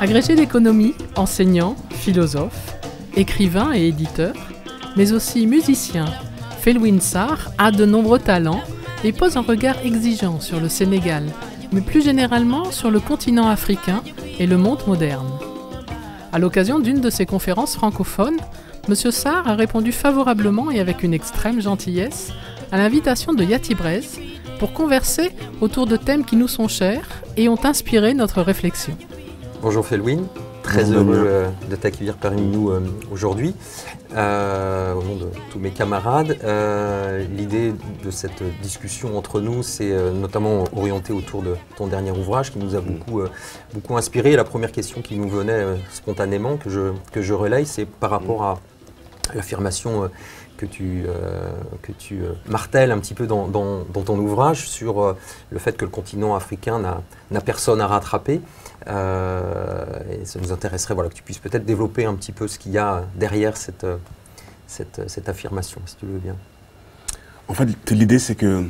Agrégé d'économie, enseignant, philosophe, écrivain et éditeur, mais aussi musicien, Felwine Sarr a de nombreux talents et pose un regard exigeant sur le Sénégal, mais plus généralement sur le continent africain et le monde moderne. À l'occasion d'une de ses conférences francophones, M. Sarr a répondu favorablement et avec une extrême gentillesse à l'invitation de Yati Brez pour converser autour de thèmes qui nous sont chers et ont inspiré notre réflexion. Bonjour Felwine, très heureux de t'accueillir parmi nous aujourd'hui. Au nom de tous mes camarades, l'idée de cette discussion entre nous, c'est notamment orienté autour de ton dernier ouvrage qui nous a beaucoup inspiré. La première question qui nous venait spontanément, que je relaye, c'est par rapport à l'affirmation que tu martèles un petit peu dans ton ouvrage sur le fait que le continent africain n'a personne à rattraper. Et ça nous intéresserait que tu puisses peut-être développer un petit peu ce qu'il y a derrière cette affirmation, si tu le veux bien. En fait, l'idée c'est que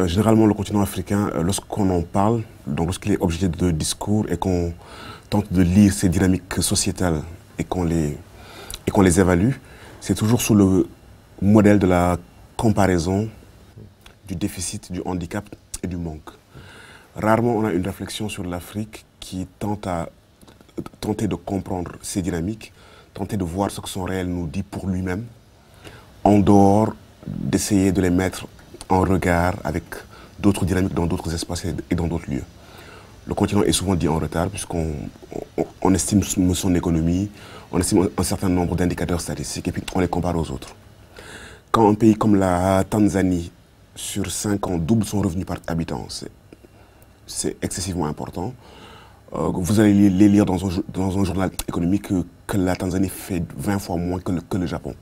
généralement le continent africain, lorsqu'on en parle, donc lorsqu'il est objet de discours et qu'on tente de lire ces dynamiques sociétales et qu'on les évalue, c'est toujours sous le modèle de la comparaison, du déficit, du handicap et du manque. Rarement on a une réflexion sur l'Afrique qui tenter de comprendre ces dynamiques, tenter de voir ce que son réel nous dit pour lui-même, en dehors d'essayer de les mettre en regard avec d'autres dynamiques dans d'autres espaces et dans d'autres lieux. Le continent est souvent dit en retard puisqu'on estime son économie, on estime un certain nombre d'indicateurs statistiques et puis on les compare aux autres. Quand un pays comme la Tanzanie, sur 5 ans, double son revenu par habitant, c'est excessivement important. Vous allez les lire dans un journal économique que la Tanzanie fait 20 fois moins que le Japon.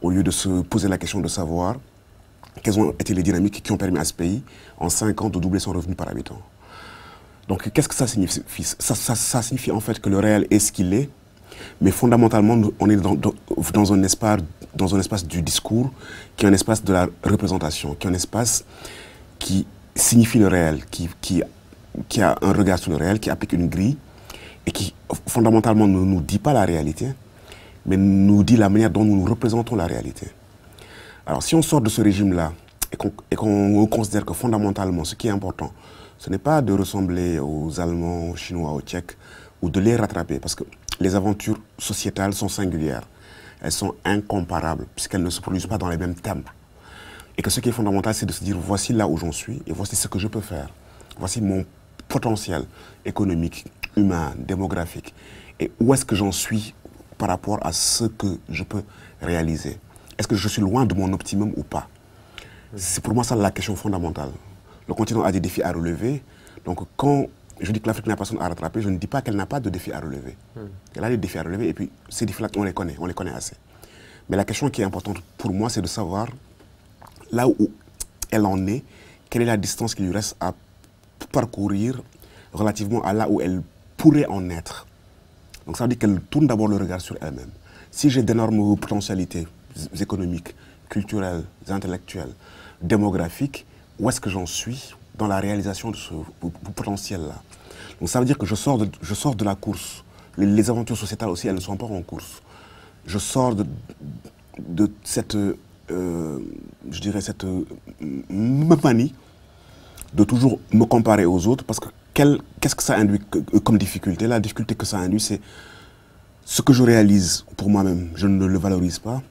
Au lieu de se poser la question de savoir quelles ont été les dynamiques qui ont permis à ce pays, en 5 ans, de doubler son revenu par habitant. Donc, qu'est-ce que ça signifie? Ça signifie en fait que le réel est ce qu'il est, mais fondamentalement, on est dans un espace du discours, qui est un espace de la représentation, qui est un espace qui signifie le réel, qui a un regard sur le réel, qui applique une grille, et qui fondamentalement ne nous dit pas la réalité, mais nous dit la manière dont nous représentons la réalité. Alors si on sort de ce régime-là, et qu'on considère que fondamentalement, ce qui est important, ce n'est pas de ressembler aux Allemands, aux Chinois, aux Tchèques, ou de les rattraper, parce que les aventures sociétales sont singulières. Elles sont incomparables, puisqu'elles ne se produisent pas dans les mêmes termes. Et que ce qui est fondamental, c'est de se dire, voici là où j'en suis, et voici ce que je peux faire. Voici mon potentiel économique, humain, démographique. Et où est-ce que j'en suis par rapport à ce que je peux réaliser? Est-ce que je suis loin de mon optimum ou pas? C'est pour moi ça la question fondamentale. Le continent a des défis à relever. Donc quand je dis que l'Afrique n'a personne à rattraper, je ne dis pas qu'elle n'a pas de défis à relever. Elle a des défis à relever et puis ces défis-là, on les connaît assez. Mais la question qui est importante pour moi, c'est de savoir là où elle en est, quelle est la distance qu'il lui reste à parcourir relativement à là où elle pourrait en être. Donc ça veut dire qu'elle tourne d'abord le regard sur elle-même. Si j'ai d'énormes potentialités économiques, culturelles, intellectuelles, démographiques, où est-ce que j'en suis dans la réalisation de ce potentiel-là? Donc ça veut dire que je sors de la course. Les aventures sociétales aussi, elles ne sont pas en course. Je sors de cette, je dirais, cette manie de toujours me comparer aux autres, parce que qu'est-ce que ça induit comme difficulté? La difficulté que ça induit, c'est ce que je réalise pour moi-même, je ne le valorise pas.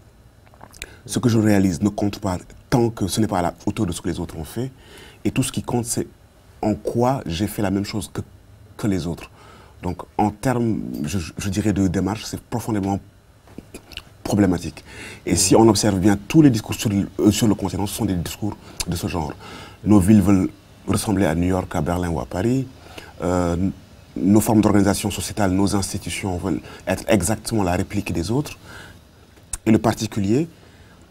Ce que je réalise ne compte pas tant que ce n'est pas à la hauteur de ce que les autres ont fait. Et tout ce qui compte, c'est en quoi j'ai fait la même chose que les autres. Donc, en termes, je dirais, de démarche, c'est profondément problématique. Et si on observe bien tous les discours sur le continent, ce sont des discours de ce genre. Nos villes veulent ressembler à New York, à Berlin ou à Paris. Nos formes d'organisation sociétale, nos institutions veulent être exactement la réplique des autres. Et le particulier,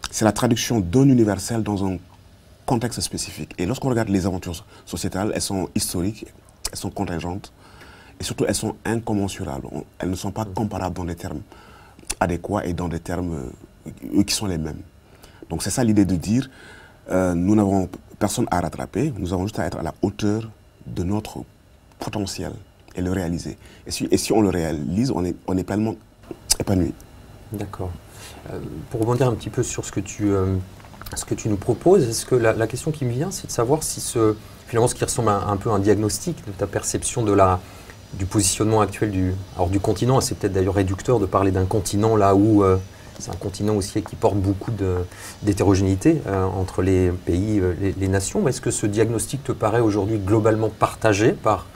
c'est la traduction d'un universel dans un contexte spécifique. Et lorsqu'on regarde les aventures sociétales, elles sont historiques, elles sont contingentes, et surtout elles sont incommensurables. Elles ne sont pas comparables dans des termes adéquats et dans des termes eux qui sont les mêmes. Donc c'est ça l'idée de dire, nous n'avons personne à rattraper, nous avons juste à être à la hauteur de notre potentiel et le réaliser. Et si on le réalise, on est pleinement épanoui. D'accord. Pour rebondir un petit peu sur ce que tu nous proposes, est-ce que la question qui me vient, c'est de savoir si finalement ce qui ressemble à un peu un diagnostic de ta perception du positionnement actuel du continent, et c'est peut-être d'ailleurs réducteur de parler d'un continent là où c'est un continent aussi qui porte beaucoup d'hétérogénéité entre les pays, les nations. Mais est-ce que ce diagnostic te paraît aujourd'hui globalement partagé par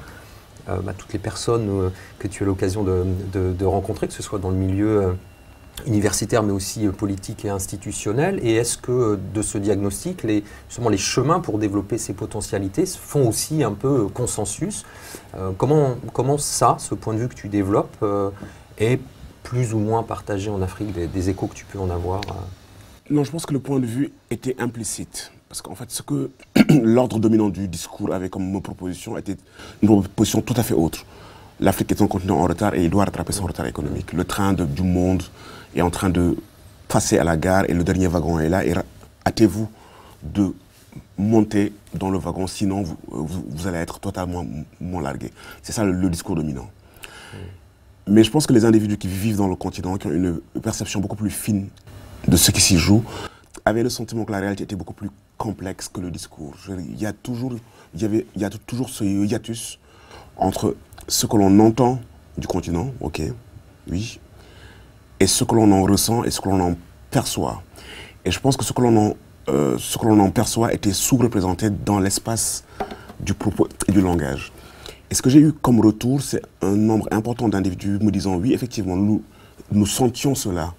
toutes les personnes que tu as l'occasion de rencontrer, que ce soit dans le milieu universitaire mais aussi politique et institutionnel? Et est-ce que de ce diagnostic, justement les chemins pour développer ces potentialités font aussi un peu consensus? Comment ce point de vue que tu développes est plus ou moins partagé en Afrique, des échos que tu peux en avoir? Non, je pense que le point de vue était implicite. Parce qu'en fait, ce que l'ordre dominant du discours avait comme proposition était une proposition tout à fait autre. L'Afrique est un continent en retard et il doit rattraper son retard économique. Le train du monde est en train de passer à la gare et le dernier wagon est là. Et hâtez-vous de monter dans le wagon, sinon vous allez être totalement largué. C'est ça le discours dominant. Mais je pense que les individus qui vivent dans le continent, qui ont une perception beaucoup plus fine de ce qui s'y joue, avaient le sentiment que la réalité était beaucoup plus complexe que le discours. Il y a toujours ce hiatus entre ce que l'on entend du continent, ok, oui, et ce que l'on en ressent et ce que l'on en perçoit. Et je pense que ce que l'on en perçoit était sous-représenté dans l'espace du propos et du langage. Et ce que j'ai eu comme retour, c'est un nombre important d'individus me disant oui, effectivement, nous sentions cela.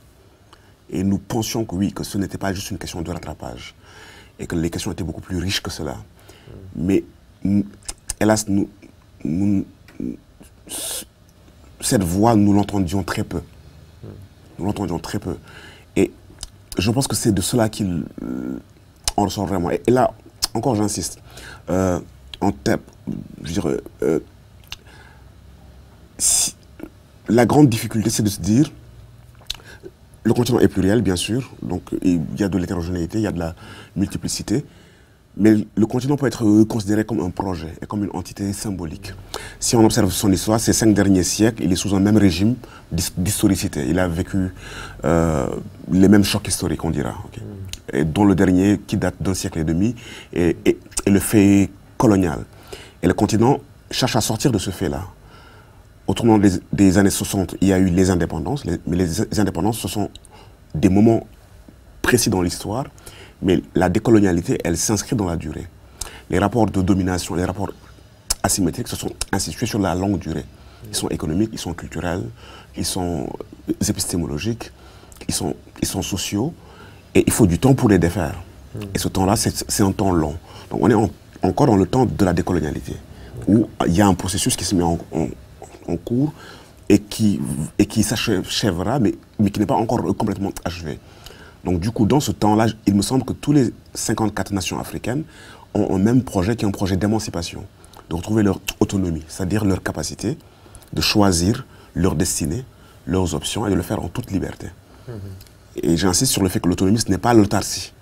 Et nous pensions que oui, que ce n'était pas juste une question de rattrapage. Et que les questions étaient beaucoup plus riches que cela. Mais hélas, cette voix, nous l'entendions très peu. Nous l'entendions très peu. Et je pense que c'est de cela qu'il en ressort vraiment. Et là, encore j'insiste, la grande difficulté, c'est de se dire, le continent est pluriel, bien sûr, donc il y a de l'hétérogénéité, il y a de la multiplicité, mais le continent peut être considéré comme un projet et comme une entité symbolique. Si on observe son histoire, ces 5 derniers siècles, il est sous un même régime d'historicité. Il a vécu les mêmes chocs historiques, on dira, okay, et dont le dernier, qui date d'1 siècle et demi, est le fait colonial. Et le continent cherche à sortir de ce fait-là. Au tournant des années 60, il y a eu les indépendances, mais les indépendances, ce sont des moments précis dans l'histoire, mais la décolonialité, elle s'inscrit dans la durée. Les rapports de domination, les rapports asymétriques se sont institués sur la longue durée. Ils sont économiques, ils sont culturels, ils sont épistémologiques, ils sont sociaux, et il faut du temps pour les défaire. Et ce temps-là, c'est un temps long. Donc on est encore dans le temps de la décolonialité, où il y a un processus qui se met en cours et qui s'achèvera, mais qui n'est pas encore complètement achevé. Donc du coup, dans ce temps-là, il me semble que tous les 54 nations africaines ont un même projet qui est un projet d'émancipation, de retrouver leur autonomie, c'est-à-dire leur capacité de choisir leur destinée, leurs options et de le faire en toute liberté. Et j'insiste sur le fait que l'autonomie, ce n'est pas l'autarcie.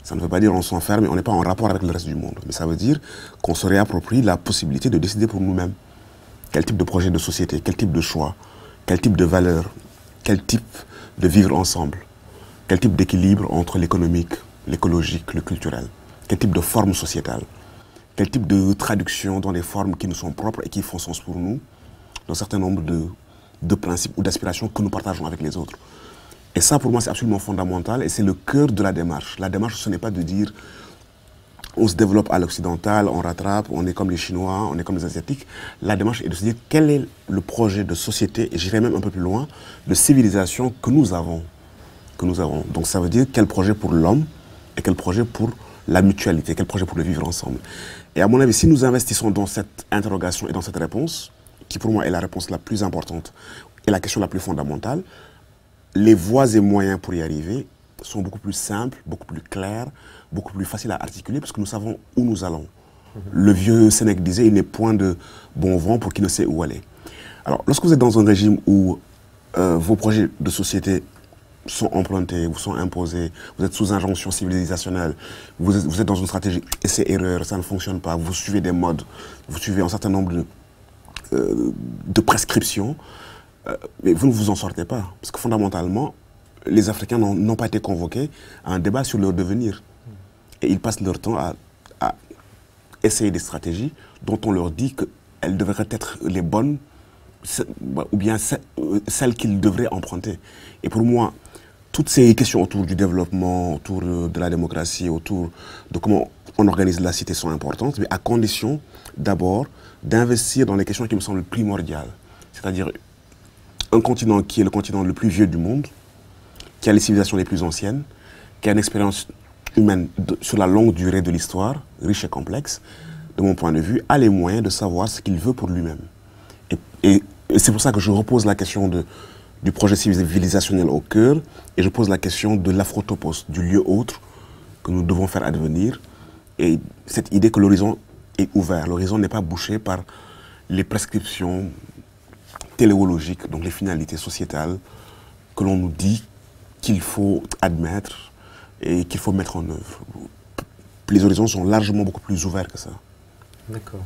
Ça ne veut pas dire qu'on s'enferme et on n'est pas en rapport avec le reste du monde. Mais ça veut dire qu'on se réapproprie la possibilité de décider pour nous-mêmes. Quel type de projet de société, quel type de choix, quel type de valeurs, quel type de vivre ensemble, quel type d'équilibre entre l'économique, l'écologique, le culturel, quel type de forme sociétale, quel type de traduction dans des formes qui nous sont propres et qui font sens pour nous, dans un certain nombre de principes ou d'aspirations que nous partageons avec les autres. Et ça, pour moi, c'est absolument fondamental et c'est le cœur de la démarche. La démarche, ce n'est pas de dire on se développe à l'occidental, on rattrape, on est comme les Chinois, on est comme les Asiatiques. La démarche est de se dire quel est le projet de société, et j'irai même un peu plus loin, de civilisation que nous avons. Donc ça veut dire quel projet pour l'homme et quel projet pour la mutualité, quel projet pour le vivre ensemble. Et à mon avis, si nous investissons dans cette interrogation et dans cette réponse, qui pour moi est la réponse la plus importante et la question la plus fondamentale, les voies et moyens pour y arriver sont beaucoup plus simples, beaucoup plus clairs, beaucoup plus faciles à articuler parce que nous savons où nous allons. Le vieux Sénèque disait, il n'est point de bon vent pour qui ne sait où aller. Alors, lorsque vous êtes dans un régime où vos projets de société sont empruntés, vous sont imposés, vous êtes sous injonction civilisationnelle, vous êtes dans une stratégie essai-erreur, ça ne fonctionne pas, vous suivez des modes, vous suivez un certain nombre de prescriptions, mais vous ne vous en sortez pas. Parce que fondamentalement, les Africains n'ont pas été convoqués à un débat sur leur devenir. Et ils passent leur temps à essayer des stratégies dont on leur dit qu'elles devraient être les bonnes, ou bien celles qu'ils devraient emprunter. Et pour moi, toutes ces questions autour du développement, autour de la démocratie, autour de comment on organise la cité sont importantes, mais à condition d'abord d'investir dans les questions qui me semblent primordiales. C'est-à-dire un continent qui est le continent le plus vieux du monde, qui a les civilisations les plus anciennes, qui a une expérience humaine sur la longue durée de l'histoire, riche et complexe, de mon point de vue, a les moyens de savoir ce qu'il veut pour lui-même. Et c'est pour ça que je repose la question du projet civilisationnel au cœur, et je pose la question de l'afrotopos, du lieu autre que nous devons faire advenir, et cette idée que l'horizon est ouvert, l'horizon n'est pas bouché par les prescriptions téléologiques, donc les finalités sociétales que l'on nous dit qu'il faut admettre et qu'il faut mettre en œuvre. Les horizons sont largement beaucoup plus ouverts que ça. D'accord.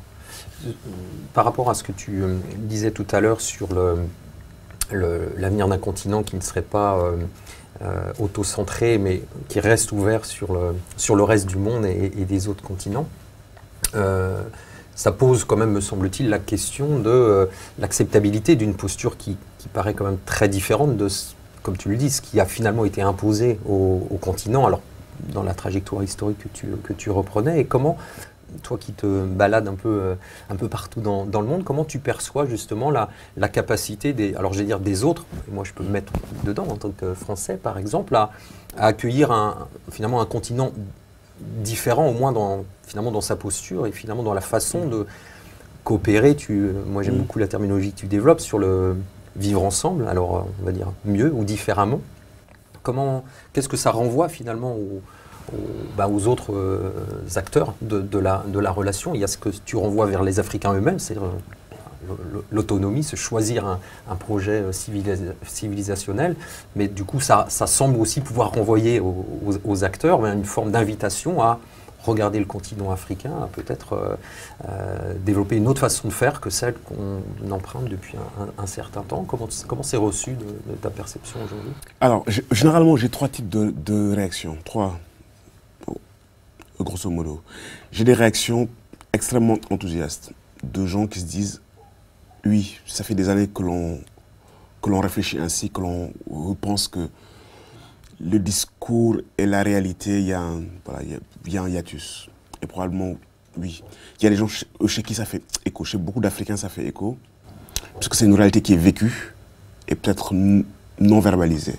Par rapport à ce que tu disais tout à l'heure sur l'avenir d'un continent qui ne serait pas auto-centré, mais qui reste ouvert sur le reste du monde et des autres continents, ça pose quand même, me semble-t-il, la question de l'acceptabilité d'une posture qui paraît quand même très différente de, comme tu le dis, ce qui a finalement été imposé au continent, alors dans la trajectoire historique que tu reprenais, et comment, toi qui te balades un peu partout dans le monde, comment tu perçois justement la capacité des autres, et moi je peux me mettre dedans en tant que Français par exemple, à accueillir finalement un continent différent, au moins finalement dans sa posture et finalement dans la façon de coopérer. Moi j'aime beaucoup la terminologie que tu développes sur le vivre ensemble, alors on va dire mieux ou différemment. Qu'est-ce que ça renvoie finalement aux autres acteurs de la relation? Il y a ce que tu renvoies vers les Africains eux-mêmes, c'est l'autonomie, se choisir un projet civilisationnel, mais du coup ça semble aussi pouvoir renvoyer aux acteurs une forme d'invitation à regarder le continent africain, à peut-être développer une autre façon de faire que celle qu'on emprunte depuis un certain temps. Comment c'est reçu de ta perception aujourd'hui? Alors, généralement, j'ai trois types de réactions. Grosso modo. J'ai des réactions extrêmement enthousiastes de gens qui se disent « Oui, ça fait des années que l'on réfléchit ainsi, que l'on pense que le discours et la réalité, il y a un hiatus. » Et probablement, oui. Il y a des gens chez qui ça fait écho. Chez beaucoup d'Africains, ça fait écho. Parce que c'est une réalité qui est vécue et peut-être non verbalisée.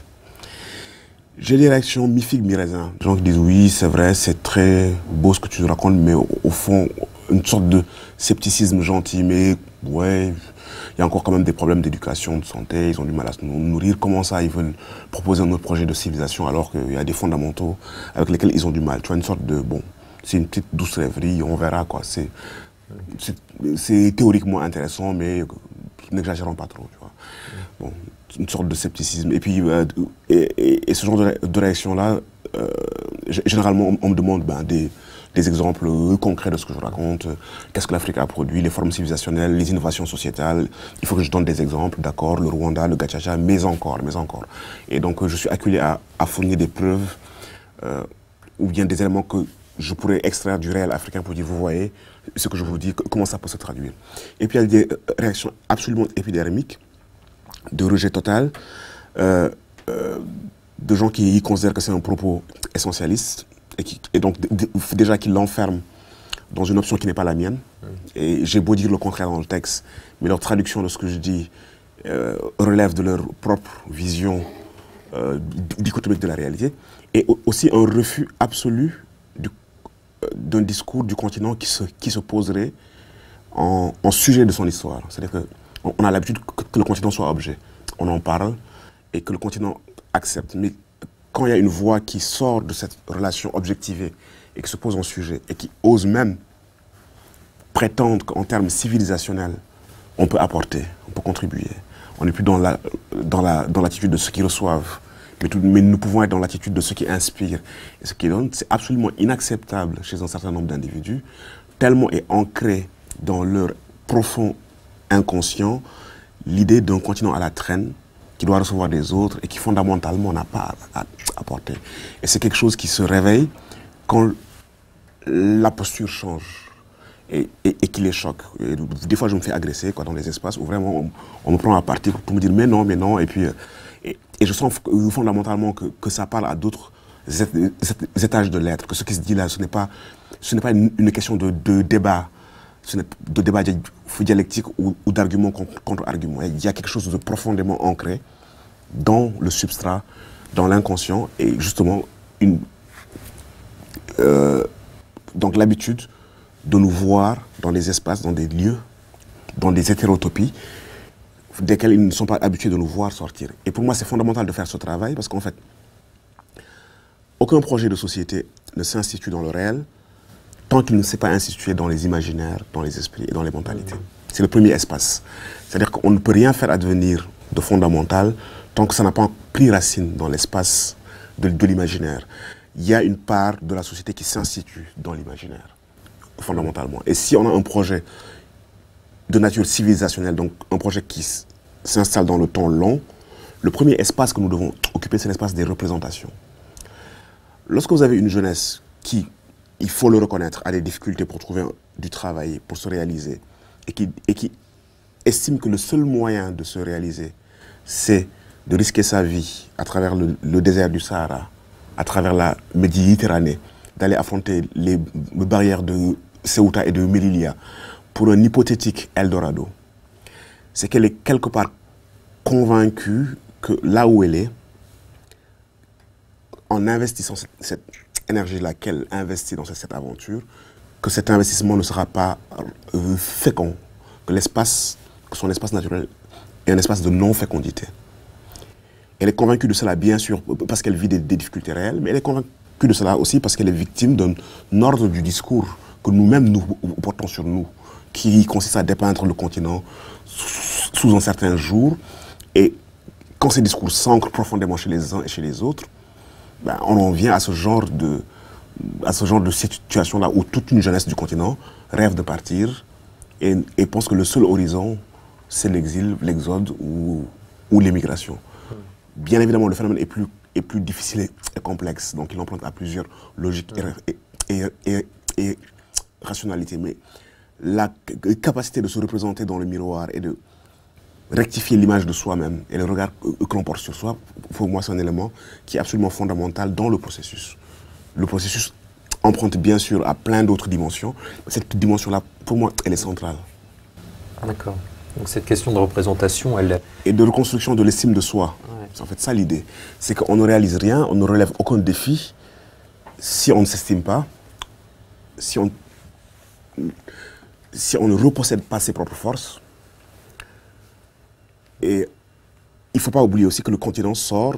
J'ai des réactions mi-figue, mi-raisin. Des gens qui disent oui, c'est vrai, c'est très beau ce que tu nous racontes, mais au fond, une sorte de scepticisme gentil, mais ouais, il y a encore quand même des problèmes d'éducation, de santé, ils ont du mal à se nourrir. Comment ça, ils veulent proposer un autre projet de civilisation alors qu'il y a des fondamentaux avec lesquels ils ont du mal? Tu vois, une sorte de, bon, c'est une petite douce rêverie, on verra quoi. C'est théoriquement intéressant, mais n'exagérons pas trop, tu vois. Bon, une sorte de scepticisme. Et puis, et ce genre de réaction-là, généralement, on me demande des exemples concrets de ce que je raconte. Qu'est-ce que l'Afrique a produit, les formes civilisationnelles, les innovations sociétales. Il faut que je donne des exemples, d'accord, le Rwanda, le Gachacha, mais encore. Et donc, je suis acculé à fournir des preuves ou bien des éléments que je pourrais extraire du réel africain pour dire, vous voyez, ce que je vous dis, comment ça peut se traduire. Et puis, il y a des réactions absolument épidermiques, de rejet total, de gens qui considèrent que c'est un propos essentialiste, et donc déjà qui l'enferment dans une option qui n'est pas la mienne. Et j'ai beau dire le contraire dans le texte, mais leur traduction de ce que je dis relève de leur propre vision dichotomique de la réalité, et aussi un refus absolu d'un discours du continent qui se poserait en sujet de son histoire. C'est-à-dire qu'on a l'habitude que le continent soit objet. On en parle et que le continent accepte. Mais quand il y a une voix qui sort de cette relation objectivée et qui se pose en sujet et qui ose même prétendre qu'en termes civilisationnels, on peut apporter, on peut contribuer. On n'est plus dans l'attitude de ceux qui reçoivent, mais nous pouvons être dans l'attitude de ceux qui inspirent et ceux qui donnent. C'est absolument inacceptable chez un certain nombre d'individus, tellement est ancré dans leur profond inconscient l'idée d'un continent à la traîne qui doit recevoir des autres et qui fondamentalement n'a pas à apporter. Et c'est quelque chose qui se réveille quand la posture change et qui les choque. Et des fois, je me fais agresser dans les espaces où vraiment on me prend à partie pour me dire mais non, et puis et je sens fondamentalement que ça parle à d'autres étages de l'être, que ce qui se dit là, ce n'est pas une question de débat, de débat dialectique ou d'argument contre argument. Il y a quelque chose de profondément ancré dans le substrat, dans l'inconscient, et justement donc l'habitude de nous voir dans des espaces, dans des lieux, dans des hétérotopies, desquels ils ne sont pas habitués de nous voir sortir. Et pour moi, c'est fondamental de faire ce travail, parce qu'en fait, aucun projet de société ne s'institue dans le réel tant qu'il ne s'est pas institué dans les imaginaires, dans les esprits et dans les mentalités. C'est le premier espace. C'est-à-dire qu'on ne peut rien faire advenir de fondamental tant que ça n'a pas pris racine dans l'espace de l'imaginaire. Il y a une part de la société qui s'institue dans l'imaginaire, fondamentalement. Et si on a un projet de nature civilisationnelle, donc un projet qui s'installe dans le temps long, le premier espace que nous devons occuper, c'est l'espace des représentations. Lorsque vous avez une jeunesse qui, il faut le reconnaître, a des difficultés pour trouver du travail, pour se réaliser, et qui estime que le seul moyen de se réaliser, c'est de risquer sa vie à travers le désert du Sahara, à travers la Méditerranée, d'aller affronter les barrières de Ceuta et de Melilla pour un hypothétique Eldorado, c'est qu'elle est quelque part convaincue que là où elle est, en investissant cette énergie-là qu'elle investit dans cette aventure, que cet investissement ne sera pas fécond, que son espace naturel est un espace de non-fécondité. Elle est convaincue de cela, bien sûr, parce qu'elle vit des difficultés réelles, mais elle est convaincue de cela aussi parce qu'elle est victime d'un ordre du discours que nous-mêmes nous portons sur nous, qui consiste à dépeindre le continent sous un certain jour. Et quand ces discours s'ancrent profondément chez les uns et chez les autres, ben, on en vient à ce genre de situation-là où toute une jeunesse du continent rêve de partir et pense que le seul horizon, c'est l'exil, l'exode ou l'émigration. Bien évidemment, le phénomène est plus difficile et complexe, donc il emprunte à plusieurs logiques et rationalités. Mais la capacité de se représenter dans le miroir et de rectifier l'image de soi-même et le regard que l'on porte sur soi, pour moi, c'est un élément qui est absolument fondamental dans le processus. Le processus emprunte bien sûr à plein d'autres dimensions. Cette dimension-là, pour moi, elle est centrale. D'accord. Donc cette question de représentation, elle... Et de reconstruction de l'estime de soi. Ouais. C'est en fait ça l'idée. C'est qu'on ne réalise rien, on ne relève aucun défi si on ne s'estime pas, si on ne repossède pas ses propres forces. Et il ne faut pas oublier aussi que le continent sort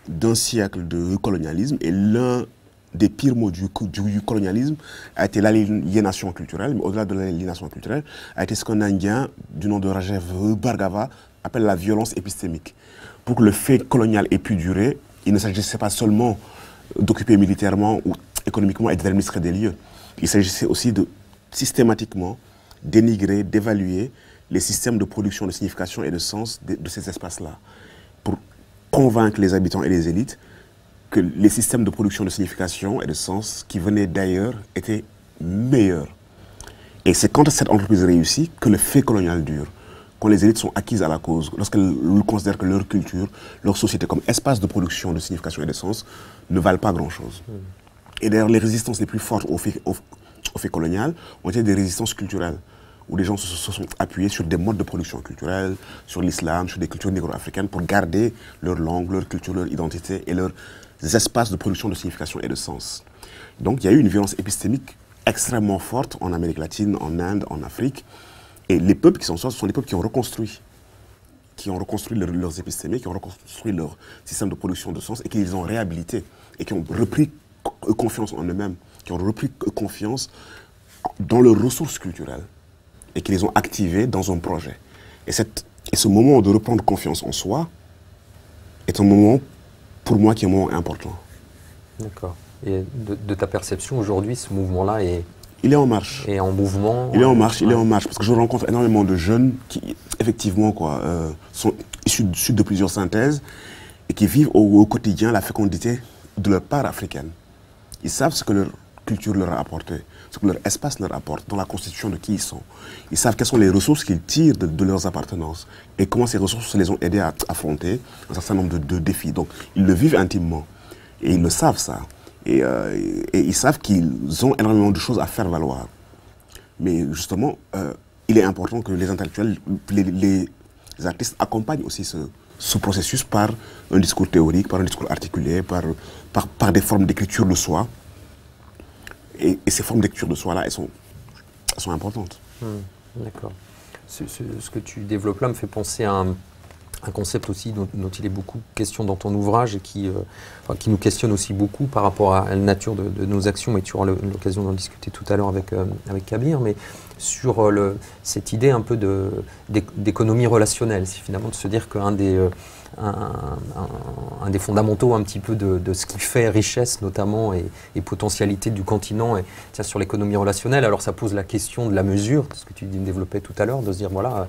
d'un siècle de colonialisme et l'un des pires mots du colonialisme a été l'aliénation culturelle, mais au-delà de l'aliénation culturelle, a été ce qu'un Indien du nom de Rajeev Bhargava appelle la violence épistémique. Pour que le fait colonial ait pu durer, il ne s'agissait pas seulement d'occuper militairement ou économiquement et d'administrer des lieux. Il s'agissait aussi de systématiquement dénigrer, d'évaluer les systèmes de production de signification et de sens de ces espaces-là, pour convaincre les habitants et les élites que les systèmes de production de signification et de sens qui venaient d'ailleurs étaient meilleurs. Et c'est quand cette entreprise réussit que le fait colonial dure, quand les élites sont acquises à la cause, lorsqu'elles considèrent que leur culture, leur société comme espace de production de signification et de sens ne valent pas grand-chose. Et d'ailleurs, les résistances les plus fortes au fait colonial ont été des résistances culturelles, où les gens se sont appuyés sur des modes de production culturelle, sur l'islam, sur des cultures négro-africaines, pour garder leur langue, leur culture, leur identité et leurs espaces de production de signification et de sens. Donc il y a eu une violence épistémique extrêmement forte en Amérique latine, en Inde, en Afrique. Et les peuples qui s'en sortent, ce sont les peuples qui ont reconstruit leurs épistémies, qui ont reconstruit leur système de production de sens et qui les ont réhabilités et qui ont repris confiance en eux-mêmes, qui ont repris confiance dans leurs ressources culturelles et qui les ont activées dans un projet. Et ce moment de reprendre confiance en soi est un moment pour moi, qui est un moment important. D'accord. Et de ta perception, aujourd'hui, ce mouvement-là il est en marche. Et en mouvement. Il est en marche, il est en marche. Parce que je rencontre énormément de jeunes qui, effectivement, sont issus de plusieurs synthèses et qui vivent au quotidien la fécondité de leur part africaine. Ils savent ce que leur culture leur a apporté, ce que leur espace leur apporte dans la constitution de qui ils sont. Ils savent quelles sont les ressources qu'ils tirent de leurs appartenances et comment ces ressources les ont aidés à affronter un certain nombre de défis. Donc, ils le vivent intimement et ils le savent, ça. Et ils savent qu'ils ont énormément de choses à faire valoir. Mais justement, il est important que les intellectuels, les artistes accompagnent aussi ce processus par un discours théorique, par un discours articulé, par des formes d'écriture de soi. Et ces formes d'écriture de soi-là, elles sont importantes. D'accord. Ce que tu développes là me fait penser à un concept aussi dont il est beaucoup question dans ton ouvrage et qui nous questionne aussi beaucoup par rapport à la nature de nos actions, mais tu auras l'occasion d'en discuter tout à l'heure avec Kabir, mais sur cette idée un peu d'économie relationnelle, c'est finalement de se dire qu'un des fondamentaux un petit peu de ce qui fait richesse notamment et potentialité du continent et sur l'économie relationnelle. Alors ça pose la question de la mesure, ce que tu développais tout à l'heure, de se dire voilà,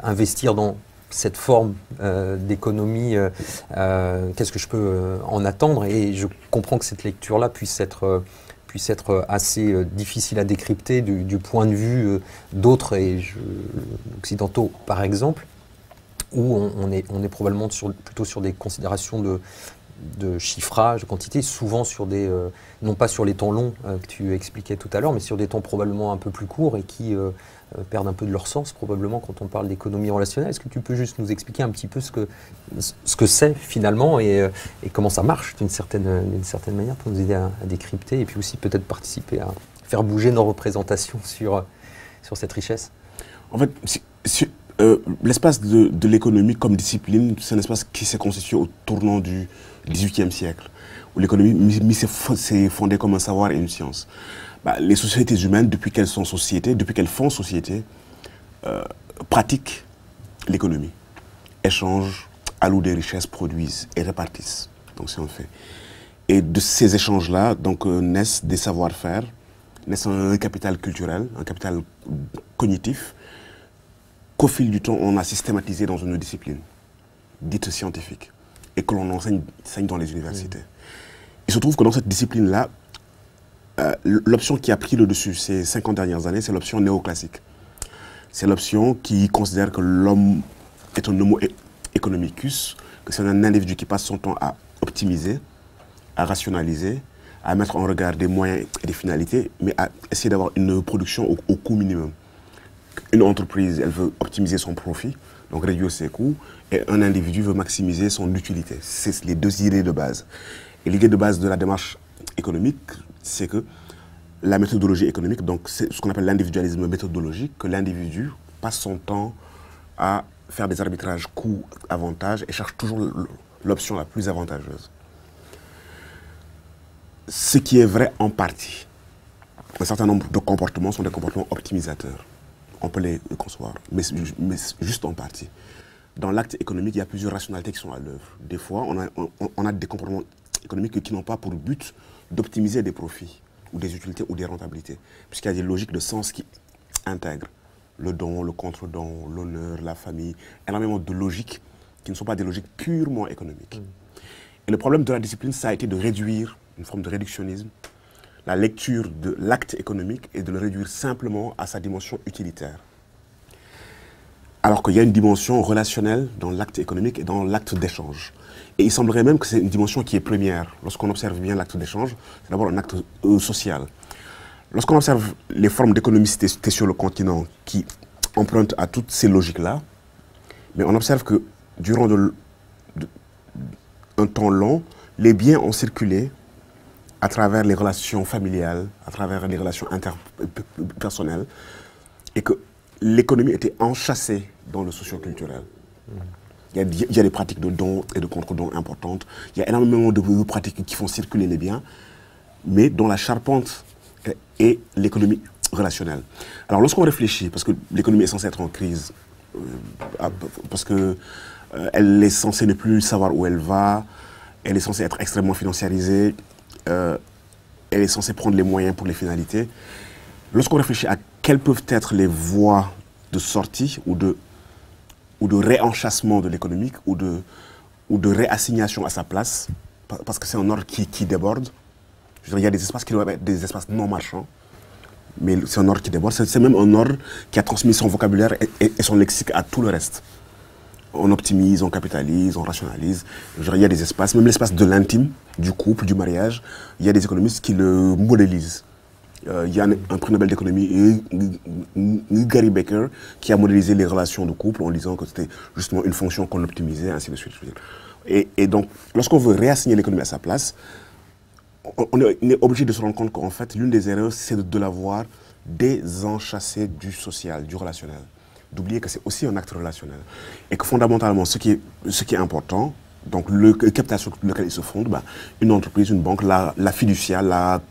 investir dans cette forme d'économie, qu'est-ce que je peux en attendre? Et je comprends que cette lecture-là puisse être assez difficile à décrypter du point de vue d'autres occidentaux, par exemple, où on est probablement plutôt sur des considérations de chiffrage, de quantité, souvent sur non pas sur les temps longs que tu expliquais tout à l'heure, mais sur des temps probablement un peu plus courts et qui perdent un peu de leur sens probablement quand on parle d'économie relationnelle. Est-ce que tu peux juste nous expliquer un petit peu ce que c'est finalement et comment ça marche d'une certaine manière pour nous aider à décrypter et puis aussi peut-être participer à faire bouger nos représentations sur cette richesse? En fait, l'espace de l'économie comme discipline, c'est un espace qui s'est constitué au tournant du XVIIIe siècle, où l'économie s'est fondée comme un savoir et une science. Les sociétés humaines, depuis qu'elles font société, pratiquent l'économie, échangent, allouent des richesses, produisent et répartissent. Donc c'est un fait. Et de ces échanges-là, donc naissent des savoir-faire, naissent un capital culturel, un capital cognitif, qu'au fil du temps, on a systématisé dans une discipline dite scientifique et que l'on enseigne dans les universités. Il se trouve que dans cette discipline-là, l'option qui a pris le dessus ces 50 dernières années, c'est l'option néoclassique. C'est l'option qui considère que l'homme est un homo economicus, que c'est un individu qui passe son temps à optimiser, à rationaliser, à mettre en regard des moyens et des finalités, mais à essayer d'avoir une production au coût minimum. Une entreprise, elle veut optimiser son profit, donc réduire ses coûts, et un individu veut maximiser son utilité. C'est les deux idées de base. Et l'idée de base de la démarche économique, c'est que la méthodologie économique, donc c'est ce qu'on appelle l'individualisme méthodologique, que l'individu passe son temps à faire des arbitrages coûts-avantages et cherche toujours l'option la plus avantageuse. Ce qui est vrai en partie. Un certain nombre de comportements sont des comportements optimisateurs. On peut les concevoir, mais juste en partie. Dans l'acte économique, il y a plusieurs rationalités qui sont à l'œuvre. Des fois, on a des comportements économiques qui n'ont pas pour but d'optimiser des profits, ou des utilités, ou des rentabilités, puisqu'il y a des logiques de sens qui intègrent le don, le contre-don, l'honneur, la famille, énormément de logiques qui ne sont pas des logiques purement économiques. Et le problème de la discipline, ça a été de réduire, une forme de réductionnisme, la lecture de l'acte économique et de le réduire simplement à sa dimension utilitaire. Alors qu'il y a une dimension relationnelle dans l'acte économique et dans l'acte d'échange. Et il semblerait même que c'est une dimension qui est première. Lorsqu'on observe bien l'acte d'échange, c'est d'abord un acte social. Lorsqu'on observe les formes d'économie citées sur le continent qui empruntent à toutes ces logiques-là, mais on observe que durant un temps long, les biens ont circulé à travers les relations familiales, à travers les relations interpersonnelles, et que l'économie était enchâssée dans le socio-culturel. Il y a des pratiques de dons et de contre-dons importantes, il y a énormément de pratiques qui font circuler les biens, mais dont la charpente est l'économie relationnelle. Alors lorsqu'on réfléchit, parce que l'économie est censée être en crise, parce qu'elle est censée ne plus savoir où elle va, elle est censée être extrêmement financiarisée, elle est censée prendre les moyens pour les finalités. Lorsqu'on réfléchit à quelles peuvent être les voies de sortie ou de réenchâssement de l'économique ou de réassignation à sa place, parce que c'est un ordre qui déborde. Je veux dire, il y a des espaces qui doivent être des espaces non marchands, mais c'est un ordre qui déborde. C'est même un ordre qui a transmis son vocabulaire et son lexique à tout le reste. On optimise, on capitalise, on rationalise. Genre, il y a des espaces, même l'espace de l'intime, du couple, du mariage, il y a des économistes qui le modélisent. Il y a un prix Nobel d'économie, Gary Becker, qui a modélisé les relations de couple en disant que c'était justement une fonction qu'on optimisait, ainsi de suite. Et donc, lorsqu'on veut réassigner l'économie à sa place, on est obligé de se rendre compte qu'en fait, l'une des erreurs, c'est de l'avoir désenchâssé du social, du relationnel. D'oublier que c'est aussi un acte relationnel. Et que fondamentalement, ce qui est important, donc le capital sur lequel il se fonde, une entreprise, une banque, la fiducia, la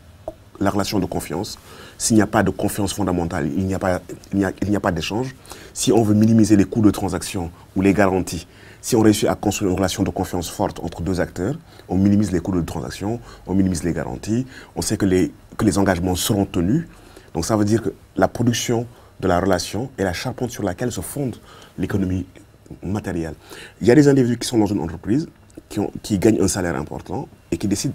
relation de confiance. S'il n'y a pas de confiance fondamentale, il n'y a pas d'échange. Si on veut minimiser les coûts de transaction ou les garanties, si on réussit à construire une relation de confiance forte entre deux acteurs, on minimise les coûts de transaction, on minimise les garanties, on sait que les engagements seront tenus. Donc ça veut dire que la production de la relation est la charpente sur laquelle se fonde l'économie matérielle. Il y a des individus qui sont dans une entreprise, qui gagnent un salaire important et qui décident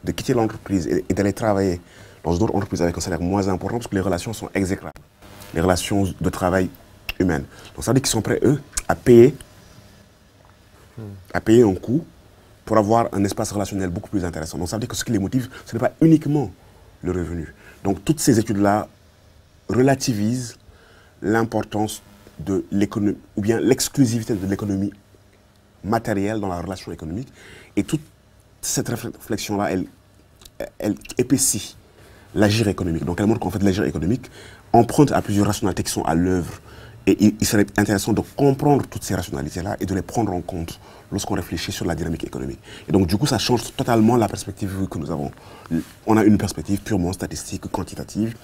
de quitter l'entreprise et d'aller travailler dans une autre entreprise avec un salaire moins important parce que les relations sont exécrables, les relations de travail humaines. Donc ça veut dire qu'ils sont prêts, eux, à payer un coût pour avoir un espace relationnel beaucoup plus intéressant. Donc ça veut dire que ce qui les motive, ce n'est pas uniquement le revenu. Donc toutes ces études-là relativisent l'importance de l'économie, ou bien l'exclusivité de l'économie matérielle dans la relation économique. Et toute cette réflexion-là, elle épaissit l'agir économique. Donc elle montre qu'en fait l'agir économique emprunte à plusieurs rationalités qui sont à l'œuvre. Et il serait intéressant de comprendre toutes ces rationalités-là et de les prendre en compte lorsqu'on réfléchit sur la dynamique économique. Et donc du coup, ça change totalement la perspective que nous avons. On a une perspective purement statistique, quantitative,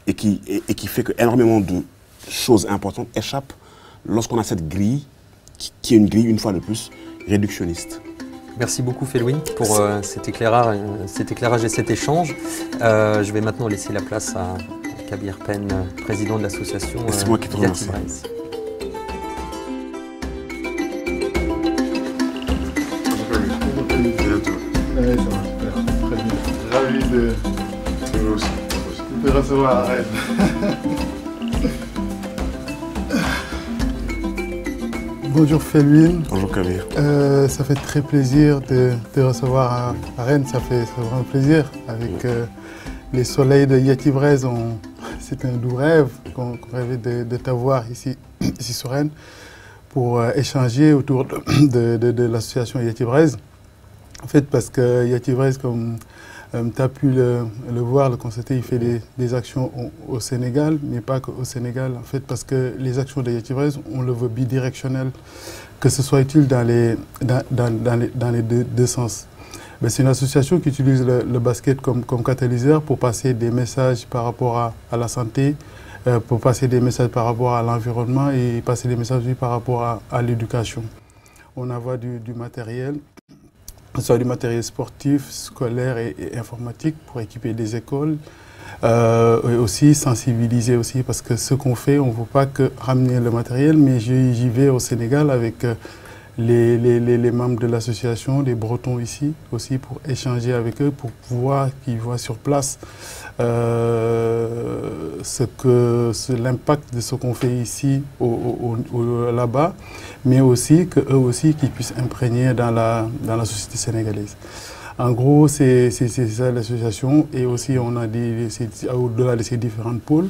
et qui fait qu'énormément de choses importantes échappent lorsqu'on a cette grille, qui est une grille, une fois de plus, réductionniste. Merci beaucoup Felwine pour cet éclairage et cet échange. Je vais maintenant laisser la place à Kabir Penn, président de l'association Yatibres. Ravi de recevoir à Rennes. Bonjour Felwine. Bonjour Kabir. Ça fait très plaisir de te recevoir à Rennes, ça fait vraiment plaisir. Avec les soleils de Yatibres, c'est un doux rêve qu'on rêvait de t'avoir ici sur Rennes pour échanger autour de l'association Yatibres. En fait, parce que Yatibres, comme tu as pu le voir, le constater, il fait des actions au Sénégal, mais pas qu'au Sénégal. En fait, parce que les actions de Yatibres, on le veut bidirectionnel, que ce soit utile dans les deux sens. C'est une association qui utilise le basket comme catalyseur pour passer des messages par rapport à la santé, pour passer des messages par rapport à l'environnement et passer des messages par rapport à l'éducation. On envoie du matériel, soit du matériel sportif, scolaire et informatique pour équiper des écoles. Et aussi sensibiliser aussi, parce que ce qu'on fait, on ne veut pas que ramener le matériel, mais j'y vais au Sénégal avec les membres de l'association, les Bretons ici aussi, pour échanger avec eux, pour voir qu'ils voient sur place l'impact de ce qu'on fait ici là-bas, mais aussi qu'eux aussi qu'ils puissent imprégner dans la société sénégalaise. En gros, c'est ça l'association, et aussi on a au-delà de ces différents pôles,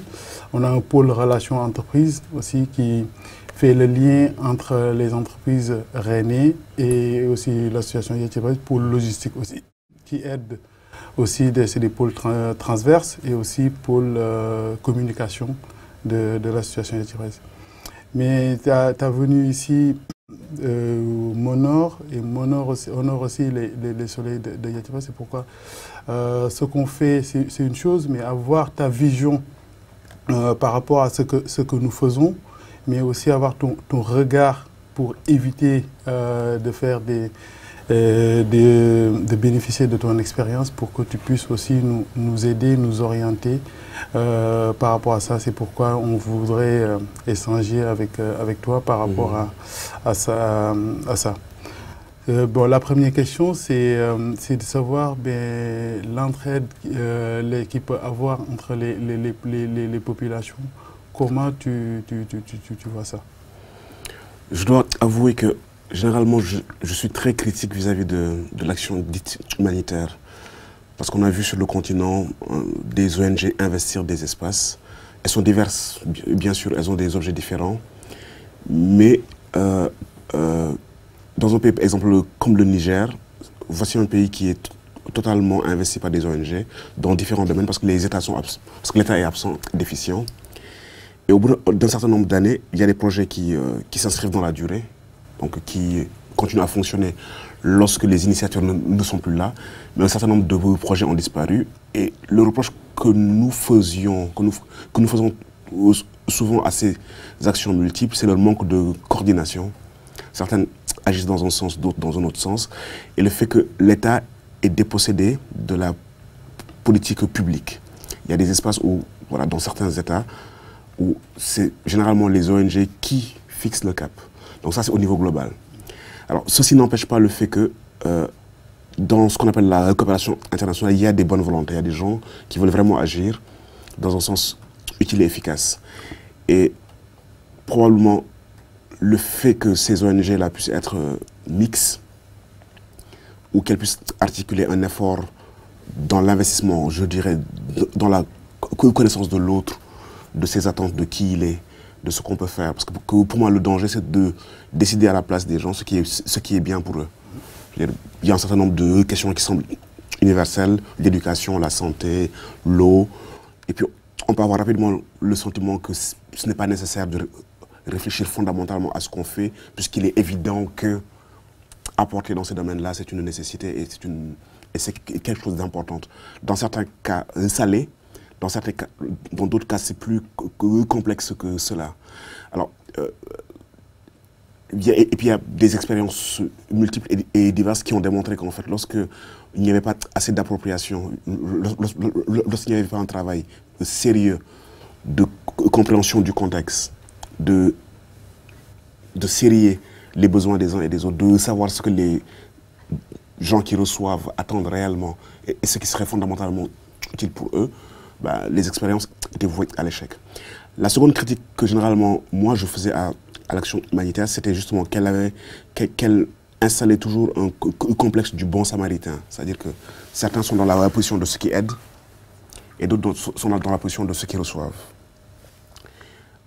on a un pôle relations entreprises aussi qui fait le lien entre les entreprises rennaises et aussi l'association Yatibres pour le logistique aussi, qui aide aussi, c'est des pôles transverses et aussi pôle communication de l'association Yatibres. Mais tu as venu ici Monor, et Monor aussi, honore aussi les soleils de Yatibres. C'est pourquoi ce qu'on fait, c'est une chose, mais avoir ta vision par rapport à ce que nous faisons, mais aussi avoir ton regard pour éviter de faire de bénéficier de ton expérience pour que tu puisses aussi nous aider, nous orienter par rapport à ça. C'est pourquoi on voudrait échanger avec toi par rapport à ça. Bon, la première question, c'est de savoir l'entraide qu'il peut avoir entre les populations. Comment tu vois ça? Je dois avouer que généralement, je suis très critique vis-à-vis de l'action dite humanitaire. Parce qu'on a vu sur le continent des ONG investir des espaces. Elles sont diverses, bien sûr, elles ont des objets différents. Mais dans un pays, par exemple, comme le Niger, voici un pays qui est totalement investi par des ONG dans différents domaines parce que l'État est absent, déficient. Et au bout d'un certain nombre d'années, il y a des projets qui s'inscrivent dans la durée, donc qui continuent à fonctionner lorsque les initiateurs ne sont plus là. Mais un certain nombre de projets ont disparu. Et le reproche que nous faisons souvent à ces actions multiples, c'est le manque de coordination. Certaines agissent dans un sens, d'autres dans un autre sens. Et le fait que l'État est dépossédé de la politique publique. Il y a des espaces où, voilà, dans certains États, où c'est généralement les ONG qui fixent le cap. Donc ça, c'est au niveau global. Alors, ceci n'empêche pas le fait que dans ce qu'on appelle la coopération internationale, il y a des bonnes volontés, il y a des gens qui veulent vraiment agir dans un sens utile et efficace. Et probablement, le fait que ces ONG-là puissent être mixtes, ou qu'elles puissent articuler un effort dans l'investissement, je dirais, dans la connaissance de l'autre, de ses attentes, de qui il est, de ce qu'on peut faire. Parce que pour moi, le danger, c'est de décider à la place des gens ce qui est bien pour eux. Il y a un certain nombre de questions qui semblent universelles, l'éducation, la santé, l'eau. Et puis, on peut avoir rapidement le sentiment que ce n'est pas nécessaire de réfléchir fondamentalement à ce qu'on fait, puisqu'il est évident que apporter dans ces domaines-là, c'est une nécessité et c'est quelque chose d'important. Dans certains cas, ça l'est. Dans d'autres cas, c'est plus complexe que cela. Alors, et puis il y a des expériences multiples et diverses qui ont démontré qu'en fait, lorsqu'il n'y avait pas assez d'appropriation, lorsqu'il n'y avait pas un travail sérieux de compréhension du contexte, de sérier les besoins des uns et des autres, de savoir ce que les gens qui reçoivent attendent réellement et ce qui serait fondamentalement utile pour eux, les expériences étaient vouées à l'échec. La seconde critique que généralement, moi, je faisais à l'action humanitaire, c'était justement qu'elle installait toujours un complexe du bon samaritain. C'est-à-dire que certains sont dans la position de ceux qui aident et d'autres sont dans la position de ceux qui reçoivent.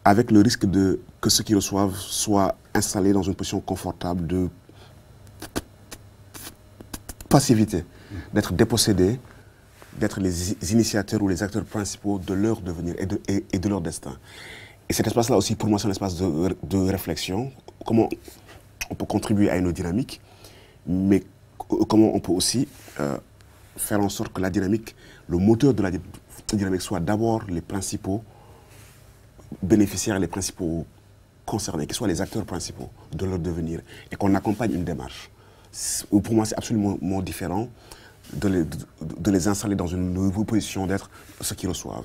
Avec le risque que ceux qui reçoivent soient installés dans une position confortable de passivité, d'être dépossédés, d'être les initiateurs ou les acteurs principaux de leur devenir et de leur destin. Et cet espace-là aussi, pour moi, c'est un espace de réflexion. Comment on peut contribuer à une dynamique, mais comment on peut aussi faire en sorte que la dynamique, le moteur de la dynamique soit d'abord les principaux bénéficiaires, les principaux concernés, qui soient les acteurs principaux de leur devenir, et qu'on accompagne une démarche. Pour moi, c'est absolument différent de les installer dans une nouvelle position d'être ceux qui reçoivent.